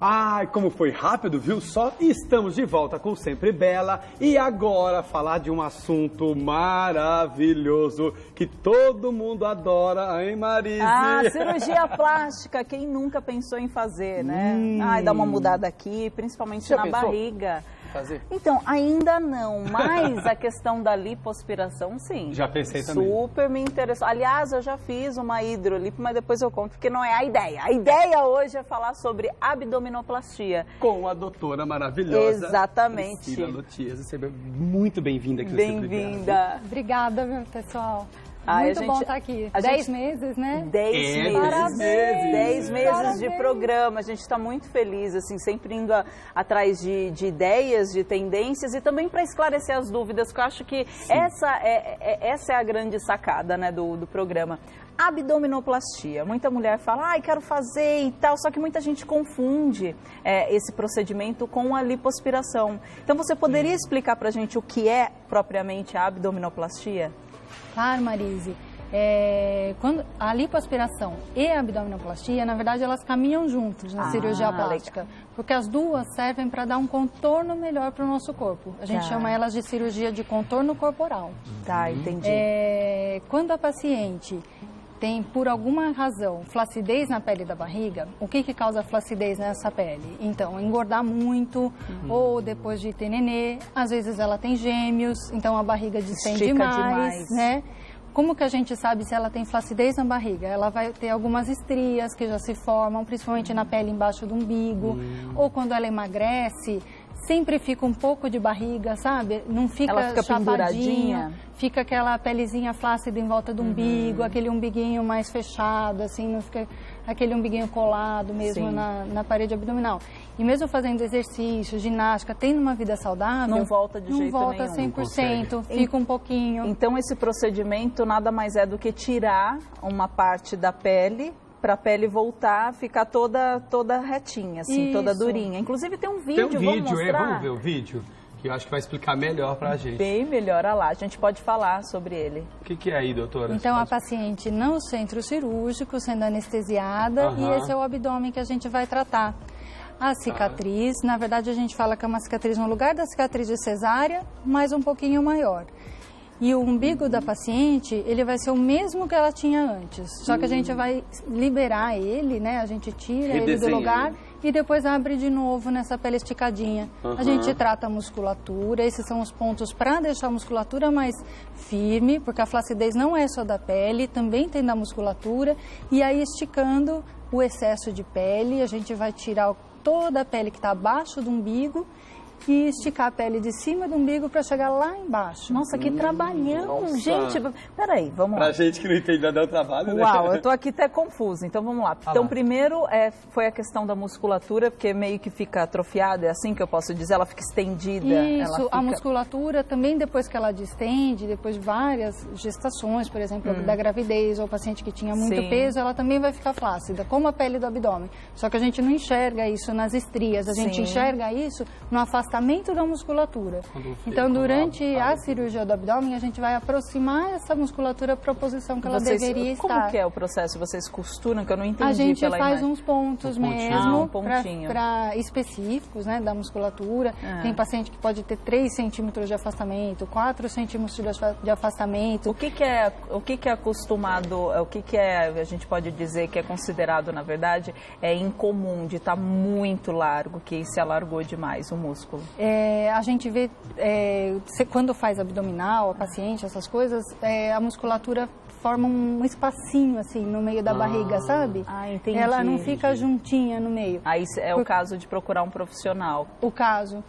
Ai, como foi rápido, viu só? Estamos de volta com Sempre Bela e agora falar de um assunto maravilhoso que todo mundo adora, hein, Marise? Ah, cirurgia plástica, quem nunca pensou em fazer, né? Ai, dá uma mudada aqui, principalmente na barriga. Fazer? Então, ainda não, mas a questão da lipoaspiração, sim. Já pensei também. Super me interessou. Aliás, eu já fiz uma hidrolipo, mas depois eu conto, porque não é a ideia. A ideia hoje é falar sobre abdominoplastia. Com a doutora maravilhosa. Exatamente. Priscila Lotias. Seja muito bem-vinda aqui no Bem-vinda. Obrigada, meu pessoal. Ai, Muito bom estar aqui. 10 meses, né? 10 meses. Parabéns. 10 meses Parabéns. de programa. A gente está muito feliz, assim, sempre indo atrás de ideias, de tendências e também para esclarecer as dúvidas, que eu acho que essa é a grande sacada, né, do programa. Abdominoplastia. Muita mulher fala, ai, quero fazer e tal, só que muita gente confunde esse procedimento com a lipoaspiração. Então, você poderia explicar para a gente o que é propriamente a abdominoplastia? Claro, Marise. Quando a lipoaspiração e a abdominoplastia, na verdade, elas caminham juntos na cirurgia plástica. Legal. Porque as duas servem para dar um contorno melhor para o nosso corpo. A gente chama elas de cirurgia de contorno corporal. Tá, entendi. Quando a paciente tem, por alguma razão, flacidez na pele da barriga, o que causa flacidez nessa pele? Então, engordar muito, ou depois de ter nenê, às vezes ela tem gêmeos, então a barriga distende demais, né? Como que a gente sabe se ela tem flacidez na barriga? Ela vai ter algumas estrias que já se formam, principalmente na pele embaixo do umbigo, ou quando ela emagrece, sempre fica um pouco de barriga, sabe? Não fica, ela fica penduradinha. Fica aquela pelezinha flácida em volta do umbigo, aquele umbiguinho mais fechado, assim, não fica aquele umbiguinho colado mesmo na parede abdominal. E mesmo fazendo exercício, ginástica, tendo uma vida saudável... Não volta de jeito nenhum. Não volta 100%, fica um pouquinho. Então, esse procedimento nada mais é do que tirar uma parte da pele para a pele voltar a ficar toda retinha, assim, toda durinha. Inclusive tem um vídeo, vamos mostrar? Vamos ver o vídeo, que eu acho que vai explicar melhor pra gente. Bem melhor, olha lá, a gente pode falar sobre ele. O que é aí, doutora? Então, a paciente no centro cirúrgico, sendo anestesiada, e esse é o abdômen que a gente vai tratar. A cicatriz, na verdade, a gente fala que é uma cicatriz no lugar da cicatriz de cesárea, mas um pouquinho maior. E o umbigo da paciente, ele vai ser o mesmo que ela tinha antes. Só que a gente vai liberar ele, né? A gente tira ele do lugar e depois abre de novo nessa pele esticadinha. A gente trata a musculatura, esses são os pontos para deixar a musculatura mais firme, porque a flacidez não é só da pele, também tem da musculatura. E aí, esticando o excesso de pele, a gente vai tirar toda a pele que está abaixo do umbigo e esticar a pele de cima do umbigo para chegar lá embaixo. Nossa, que trabalhão, gente. Peraí, vamos lá. Pra gente que não entende nada, é o trabalho, né? Uau, eu tô aqui até confusa, então vamos lá. Então, primeiro foi a questão da musculatura, porque meio que fica atrofiada, é assim que eu posso dizer? Ela fica estendida? Isso, a musculatura também depois que ela distende, depois de várias gestações, por exemplo, da gravidez, ou paciente que tinha muito peso, ela também vai ficar flácida, como a pele do abdômen. Só que a gente não enxerga isso nas estrias, a gente enxerga isso no afastamento da musculatura. Então, durante a cirurgia do abdômen, a gente vai aproximar essa musculatura para a posição que ela deveria estar. Como que é o processo? Vocês costuram? Que eu não entendi. A gente pela faz imagem. uns pontos mesmo, pontinho. para específicos, né, da musculatura. Tem paciente que pode ter 3 centímetros de afastamento, 4 centímetros de afastamento. O que é acostumado, o que é, a gente pode dizer que é considerado, na verdade, incomum de estar muito largo, que se alargou demais o músculo? A gente vê, quando faz abdominal, a paciente, essas coisas, a musculatura forma um espacinho, assim, no meio da barriga, sabe? Ah, entendi. Ela não fica juntinha no meio. Aí o caso de procurar um profissional. O caso.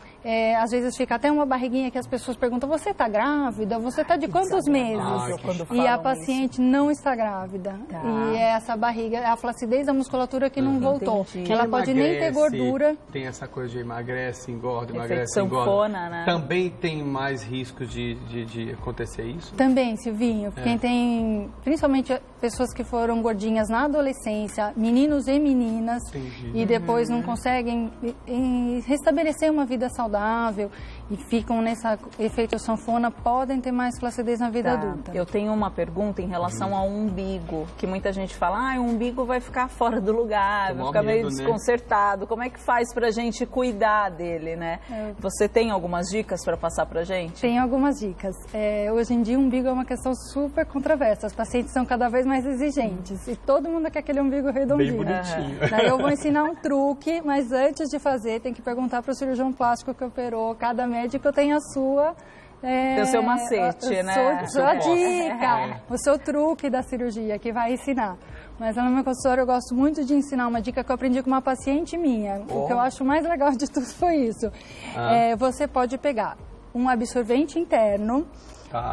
Às vezes fica até uma barriguinha que as pessoas perguntam, você está grávida? Você está de quantos meses? E a paciente não está grávida. E é essa barriga, é a flacidez da musculatura que não voltou. Ela pode nem ter gordura. Tem essa coisa de emagrece, engorda, emagrece, sanfona, engorda. né? Também tem mais riscos de acontecer isso? Também, Silvinho. Quem tem, principalmente pessoas que foram gordinhas na adolescência, meninos e meninas, e depois não conseguem restabelecer uma vida saudável e ficam nesse efeito sanfona, podem ter mais flacidez na vida adulta. Eu tenho uma pergunta em relação ao umbigo, que muita gente fala, o umbigo vai ficar fora do lugar, vai ficar meio desconcertado. Como é que faz pra gente cuidar dele, né? Você tem algumas dicas para passar pra gente? Tem algumas dicas. Hoje em dia, o umbigo é uma questão super controversa. Os pacientes são cada vez mais exigentes e todo mundo quer aquele umbigo redondinho. Bem bonitinho. Daí eu vou ensinar um truque, mas antes de fazer, tem que perguntar para o cirurgião plástico que operou. Cada médico tem a sua... Tem o seu macete, né? Sua dica, o seu truque da cirurgia que vai ensinar. Mas no meu consultório eu gosto muito de ensinar uma dica que eu aprendi com uma paciente minha. O que eu acho mais legal de tudo foi isso. Você pode pegar um absorvente interno,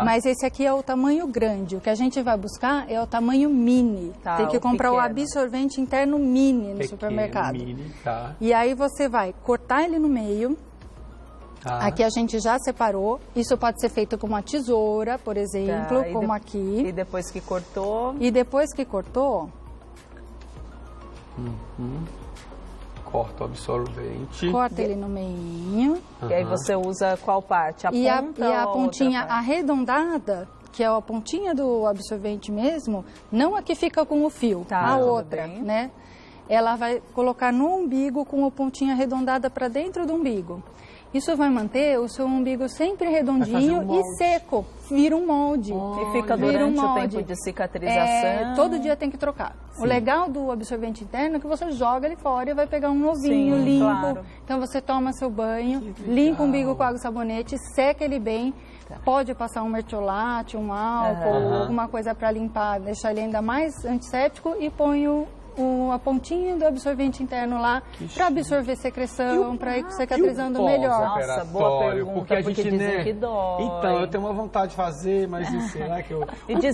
mas esse aqui é o tamanho grande. O que a gente vai buscar é o tamanho mini. Tem que comprar o absorvente interno mini no supermercado. Mini, E aí você vai cortar ele no meio. Aqui a gente já separou. Isso pode ser feito com uma tesoura, por exemplo, como aqui. E depois que cortou? E depois que cortou... Corta o absorvente. Corta ele no meinho. E aí você usa qual parte? A ponta e a pontinha arredondada, que é a pontinha do absorvente mesmo, não a que fica com o fio, a outra, né? Ela vai colocar no umbigo com a pontinha arredondada para dentro do umbigo. Isso vai manter o seu umbigo sempre redondinho e seco. Vira um molde. E fica durante o tempo de cicatrização. Todo dia tem que trocar. Sim. O legal do absorvente interno é que você joga ele fora e vai pegar um novinho, limpo. Claro. Então você toma seu banho, limpa o umbigo com água e sabonete, seca ele bem. Pode passar um mertiolate, um álcool, alguma coisa para limpar, deixar ele ainda mais antisséptico e põe a pontinha do absorvente interno lá para absorver secreção, para ir cicatrizando melhor. Nossa, boa pergunta, porque a gente dizem que dói. Então, eu tenho uma vontade de fazer, mas será que eu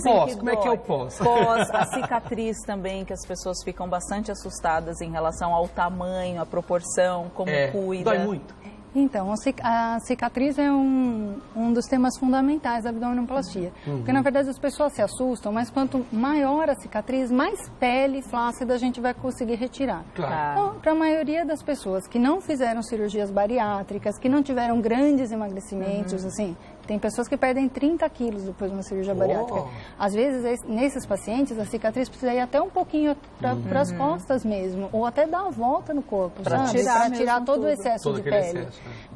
posso? Como é que eu posso? A cicatriz também, que as pessoas ficam bastante assustadas em relação ao tamanho, a proporção, como cuida. Dói muito. Então, a cicatriz é um dos temas fundamentais da abdominoplastia. Porque, na verdade, as pessoas se assustam, mas quanto maior a cicatriz, mais pele flácida a gente vai conseguir retirar. Claro. Então, para a maioria das pessoas que não fizeram cirurgias bariátricas, que não tiveram grandes emagrecimentos, assim, tem pessoas que perdem 30 quilos depois de uma cirurgia bariátrica. Às vezes, nesses pacientes, a cicatriz precisa ir até um pouquinho para as costas mesmo, ou até dar a volta no corpo, para tirar todo o excesso de pele.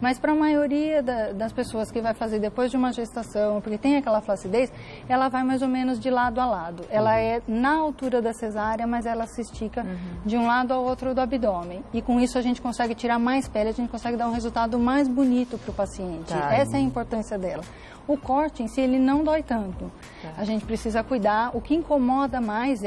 Mas para a maioria das pessoas que vai fazer depois de uma gestação, porque tem aquela flacidez, ela vai mais ou menos de lado a lado. Ela é na altura da cesárea, mas ela se estica de um lado ao outro do abdômen. E com isso a gente consegue tirar mais pele, a gente consegue dar um resultado mais bonito para o paciente. Essa é a importância dela. O corte em si, ele não dói tanto. A gente precisa cuidar. O que incomoda mais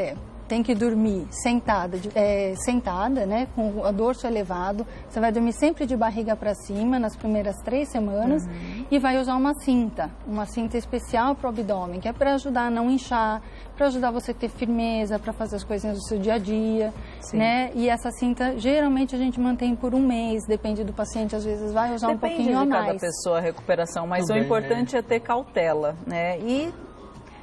tem que dormir sentada, né, com o dorso elevado. Você vai dormir sempre de barriga para cima nas primeiras 3 semanas e vai usar uma cinta especial para o abdômen, que é para ajudar a não inchar, para ajudar você a ter firmeza, para fazer as coisinhas do seu dia a dia, né? E essa cinta, geralmente a gente mantém por 1 mês, depende do paciente, às vezes vai usar um pouquinho a mais. Depende de cada pessoa a recuperação, mas o importante é ter cautela, né?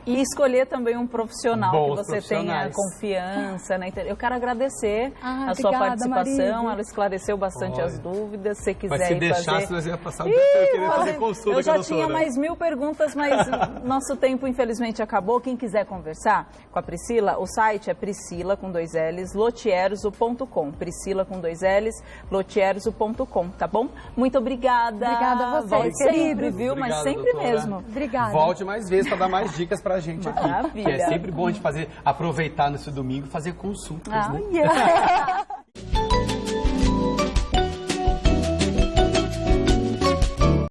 E escolher também um profissional que você tenha confiança, né? Eu quero agradecer a sua participação, ela esclareceu bastante as dúvidas. Se quiser mas se deixasse, nós ia passar o dia inteiro fazer consulta. Eu já tinha mais 1000 perguntas, mas nosso tempo infelizmente acabou. Quem quiser conversar com a Priscila, o site é Priscila com 2 L's, lotierzo.com. Priscila com 2 L's, lotierzo.com, tá bom? Muito obrigada. Obrigada a vocês. Volte sempre, viu? Mas sempre mesmo. Obrigada. Volte mais vezes para dar mais dicas pra gente aqui. Maravilha. Que é sempre bom a gente aproveitar nesse domingo e fazer consultas, né?